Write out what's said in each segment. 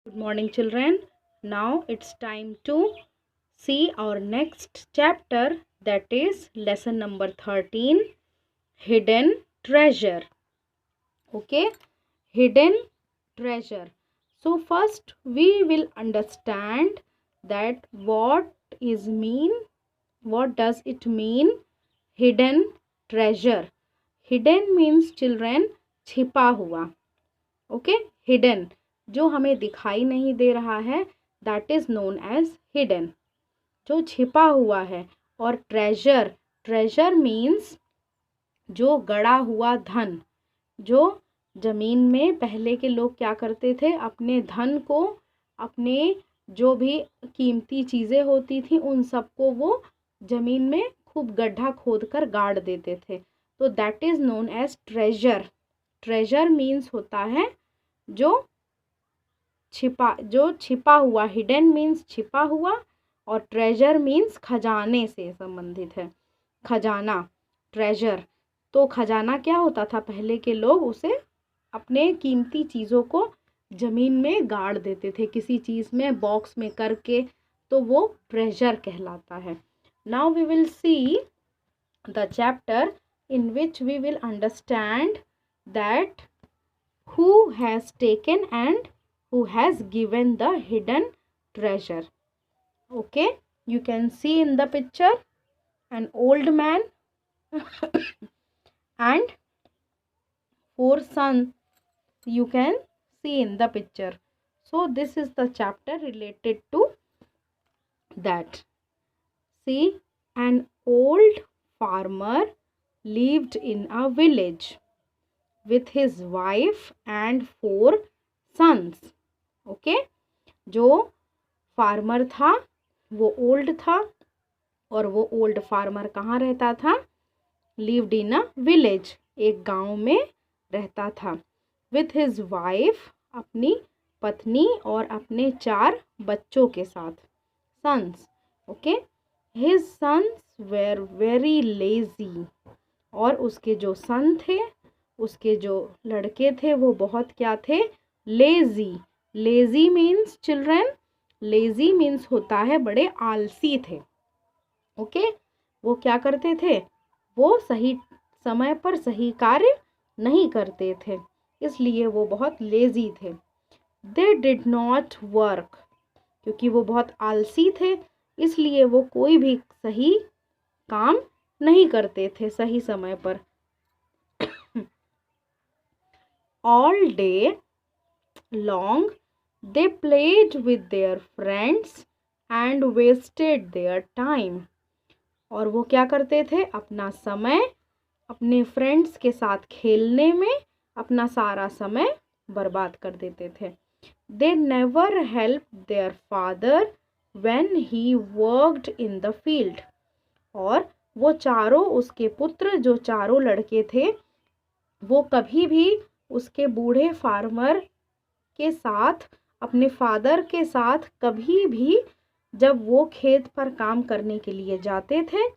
Good morning, children. Now it's time to see our next chapter, that is lesson number 13, Hidden Treasure. Okay, Hidden Treasure. So first we will understand that what does it mean, hidden treasure. Hidden means children छिपा हुआ. Okay, hidden जो हमें दिखाई नहीं दे रहा है, that is known as hidden, जो छिपा हुआ है. और ट्रेजर, ट्रेजर मीन्स जो गड़ा हुआ धन. जो जमीन में पहले के लोग क्या करते थे, अपने धन को, अपने जो भी कीमती चीज़ें होती थी उन सबको वो जमीन में खूब गड्ढा खोद कर गाड़ देते थे. तो that is known as treasure. Treasure means होता है जो छिपा हुआ. हिडन मीन्स छिपा हुआ और ट्रेजर मीन्स खजाने से संबंधित है. खजाना, ट्रेजर. तो खजाना क्या होता था, पहले के लोग उसे अपने कीमती चीज़ों को ज़मीन में गाड़ देते थे, किसी चीज़ में बॉक्स में करके, तो वो ट्रेजर कहलाता है. Now we will see the chapter in which we will understand that who has taken and who has given the hidden treasure. Okay, you can see in the picture an old man and 4 sons you can see in the picture. So this is the chapter related to that. See, an old farmer lived in a village with his wife and 4 sons. Okay, जो farmer था वो old था, और वो old farmer कहाँ रहता था, lived in a village, एक गांव में रहता था. विथ हिज वाइफ, अपनी पत्नी और अपने 4 बच्चों के साथ, sons. Okay, his sons were very lazy, और उसके जो सन थे, उसके जो लड़के थे वो बहुत क्या थे, lazy. Lazy means children, lazy means होता है बड़े आलसी थे. ओके, वो क्या करते थे, वो सही समय पर सही कार्य नहीं करते थे, इसलिए वो बहुत लेजी थे. दे डिड नॉट वर्क, क्योंकि वो बहुत आलसी थे इसलिए वो कोई भी सही काम नहीं करते थे सही समय पर. All day long they played with their friends and wasted their time. और वो क्या करते थे, अपना समय अपने फ्रेंड्स के साथ खेलने में अपना सारा समय बर्बाद कर देते थे. They never help their father when he worked in the field. और वो चारों, उसके पुत्र जो चारों लड़के थे, वो कभी भी उसके बूढ़े फार्मर के साथ, अपने फादर के साथ कभी भी, जब वो खेत पर काम करने के लिए जाते थे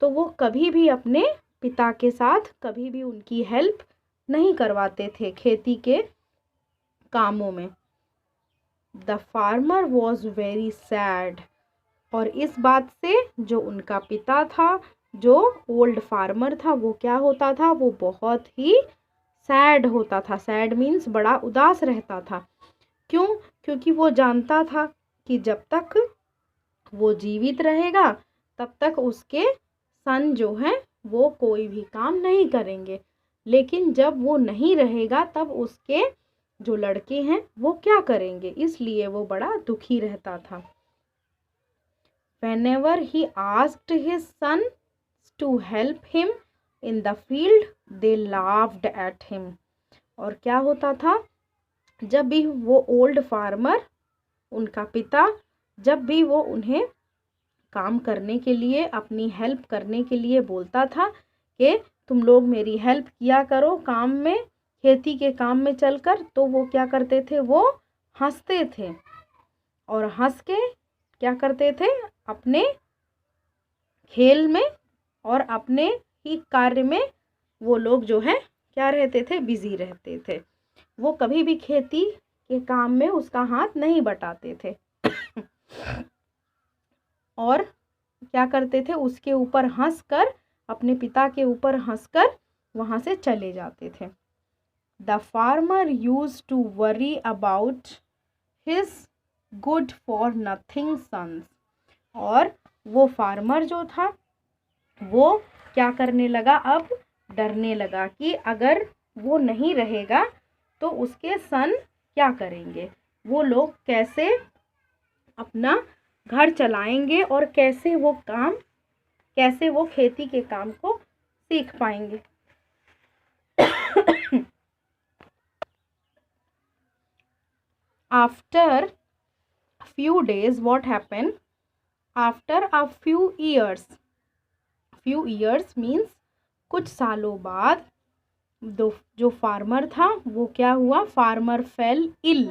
तो वो कभी भी अपने पिता के साथ कभी भी उनकी हेल्प नहीं करवाते थे खेती के कामों में. The farmer was very sad. और इस बात से जो उनका पिता था, जो ओल्ड फार्मर था, वो क्या होता था, वो बहुत ही सैड होता था. सैड मीन्स बड़ा उदास रहता था. क्यों? क्योंकि वो जानता था कि जब तक वो जीवित रहेगा तब तक उसके सन जो हैं वो कोई भी काम नहीं करेंगे, लेकिन जब वो नहीं रहेगा तब उसके जो लड़के हैं वो क्या करेंगे, इसलिए वो बड़ा दुखी रहता था. Whenever he asked his sons to help him in the field, they laughed at him. और क्या होता था, जब भी वो ओल्ड फार्मर, उनका पिता, जब भी वो उन्हें काम करने के लिए, अपनी हेल्प करने के लिए बोलता था कि तुम लोग मेरी हेल्प किया करो काम में, खेती के काम में चलकर, तो वो क्या करते थे, वो हंसते थे. और हंस के क्या करते थे, अपने खेल में और अपने ही कार्य में वो लोग जो है क्या रहते थे, बिजी रहते थे. वो कभी भी खेती के काम में उसका हाथ नहीं बटाते थे और क्या करते थे, उसके ऊपर हंसकर, अपने पिता के ऊपर हंसकर वहाँ से चले जाते थे। The farmer used to worry about his good for nothing sons. और वो फार्मर जो था वो क्या करने लगा, अब डरने लगा कि अगर वो नहीं रहेगा तो उसके सन क्या करेंगे, वो लोग कैसे अपना घर चलाएंगे और कैसे वो खेती के काम को सीख पाएंगे। After few days, what happened? After a few years means कुछ सालों बाद जो फार्मर था वो क्या हुआ, farmer fell ill.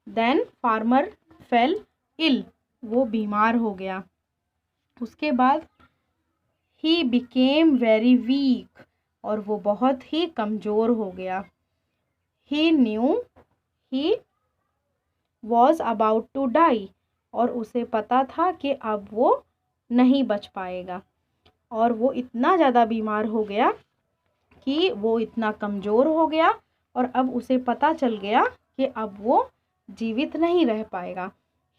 Then farmer fell ill, वो बीमार हो गया। उसके बाद ही बिकेम वेरी वीक, और वो बहुत ही कमज़ोर हो गया। He knew he was about to die, और उसे पता था कि अब वो नहीं बच पाएगा। और वो इतना ज़्यादा बीमार हो गया कि वो इतना कमज़ोर हो गया और अब उसे पता चल गया कि अब वो जीवित नहीं रह पाएगा।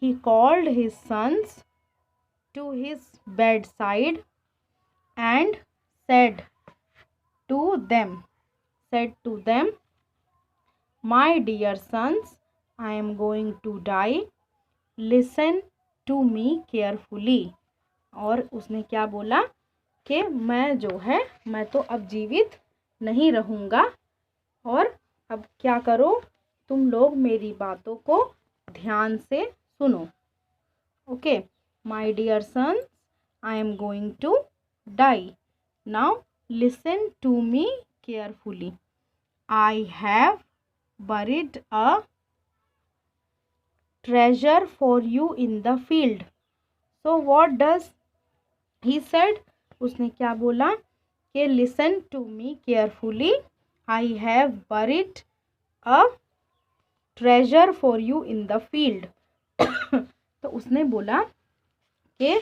He called his sons to his bedside and said to them, my dear sons, I am going to die, listen to me carefully। और उसने क्या बोला कि मैं तो अब जीवित नहीं रहूँगा, और अब क्या करो, तुम लोग मेरी बातों को ध्यान से सुनो। Okay, my dear sons, I am going to die, now listen to me carefully. I have buried a treasure for you in the field। So what does he said? उसने क्या बोला कि listen to me carefully, I have buried a treasure for you in the field। तो उसने बोला कि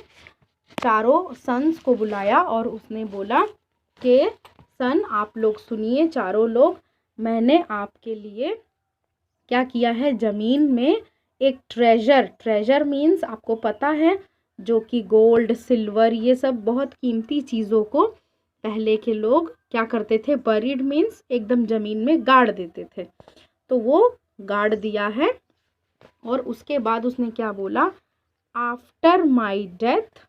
चारों sons को बुलाया और उसने बोला कि सन, आप लोग सुनिए, चारों लोग, मैंने आपके लिए क्या किया है, ज़मीन में एक ट्रेजर मीन्स आपको पता है, जो कि गोल्ड सिल्वर ये सब बहुत कीमती चीज़ों को पहले के लोग क्या करते थे, बरीड मीन्स एकदम ज़मीन में गाड़ देते थे, तो वो गाड़ दिया है। और उसके बाद उसने क्या बोला, after my death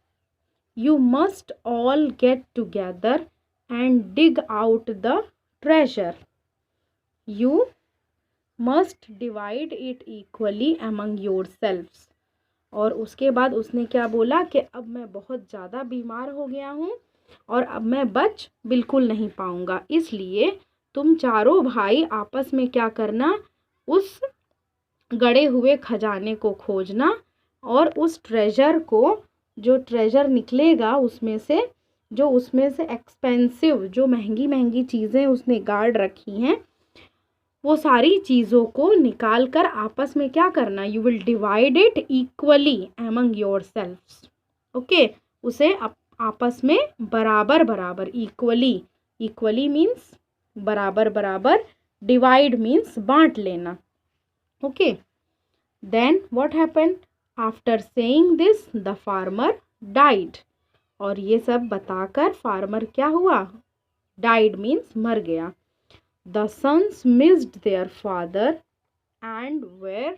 you must all get together and dig out the treasure, you must divide it equally among your selves. और उसके बाद उसने क्या बोला कि अब मैं बहुत ज़्यादा बीमार हो गया हूँ और अब मैं बच बिल्कुल नहीं पाऊँगा, इसलिए तुम चारों भाई आपस में क्या करना, उस गड़े हुए खजाने को खोजना और उस ट्रेजर को, जो ट्रेजर निकलेगा उसमें से एक्सपेंसिव, जो महंगी महंगी चीज़ें उसने गाड़ रखी हैं, वो सारी चीज़ों को निकाल कर आपस में क्या करना, you will divide it equally among your selves. Okay, उसे आपस में बराबर बराबर, इक्वली मीन्स बराबर बराबर, डिवाइड मीन्स बांट लेना। Okay, then what happened, after saying this the farmer died. और ये सब बताकर फार्मर क्या हुआ, डाइड मीन्स मर गया। The sons missed their father and were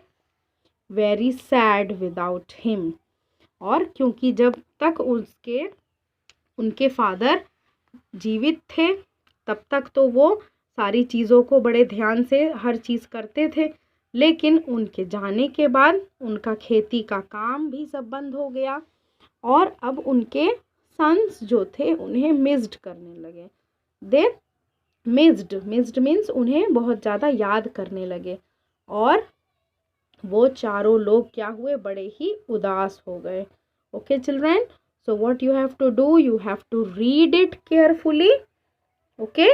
very sad without him। और क्योंकि जब तक उनके फादर जीवित थे तब तक तो वो सारी चीज़ों को बड़े ध्यान से हर चीज़ करते थे, लेकिन उनके जाने के बाद उनका खेती का काम भी सब बंद हो गया और अब उनके सन्स जो थे उन्हें मिस्ड करने लगे। दे मिस्ड मीन्स उन्हें बहुत ज़्यादा याद करने लगे और वो चारों लोग क्या हुए, बड़े ही उदास हो गए। Okay children, so what you have to do, you have to read it carefully. Okay,